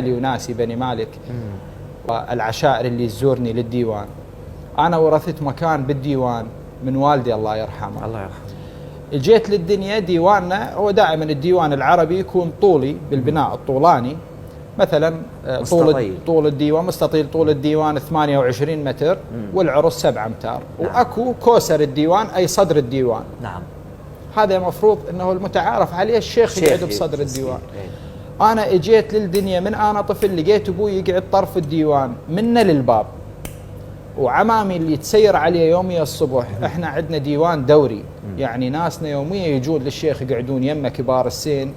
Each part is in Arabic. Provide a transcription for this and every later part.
وناسي بني مالك والعشائر اللي تزورني للديوان. أنا ورثت مكان بالديوان من والدي الله يرحمه. الله يرحمه. جيت للدنيا ديواننا هو دائما الديوان العربي يكون طولي بالبناء الطولاني، مثلا طول الديوان مستطيل، طول الديوان 28 متر والعرض 7 أمتار. نعم. وأكو كوسر الديوان أي صدر الديوان. نعم. هذا مفروض أنه المتعارف عليه الشيخ يقعد بصدر الديوان. أنا اجيت للدنيا من أنا طفل لقيت أبوي يقعد طرف الديوان منه للباب، وعمامي اللي تسير عليه يوميا الصبح. احنا عندنا ديوان دوري، يعني ناسنا يوميا يجون للشيخ يقعدون يمه كبار السن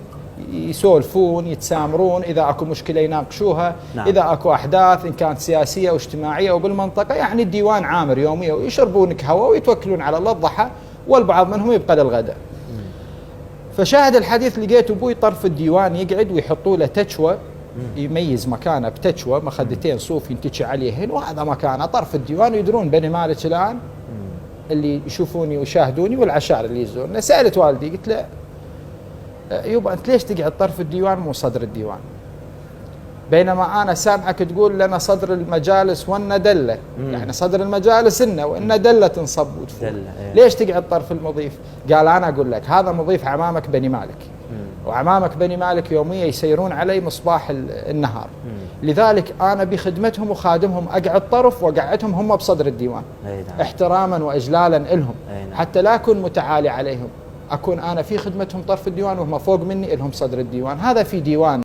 يسولفون يتسامرون، إذا أكو مشكلة يناقشوها. نعم. إذا أكو أحداث إن كانت سياسية واجتماعية وبالمنطقة، يعني الديوان عامر يوميا ويشربون قهوة ويتوكلون على الله الضحى، والبعض منهم يبقى للغداء. فشاهد الحديث لقيت أبوي طرف الديوان يقعد ويحطوا له تشوى، يميز مكانه بتشوى مخدتين صوف ينتشي عليهن، وهذا مكانه طرف الديوان. ويدرون بني مالك الآن اللي يشوفوني ويشاهدوني والعشائر اللي يزورنا. سألت والدي قلت له يبا أنت ليش تقعد طرف الديوان مو صدر الديوان؟ بينما أنا سامعك تقول لنا صدر المجالس وإن دلة، يعني صدر المجالس إنه وإن دلة تنصب وتفول. ليش تقعد طرف المضيف؟ قال أنا أقول لك هذا مضيف عمامك بني مالك، وعمامك بني مالك يوميا يسيرون علي مصباح النهار. لذلك أنا بخدمتهم وخادمهم أقعد طرف وأقعدهم هم بصدر الديوان. احتراما وإجلالا لهم، حتى لا أكون متعالي عليهم، أكون أنا في خدمتهم طرف الديوان وهم فوق مني لهم صدر الديوان. هذا في ديوان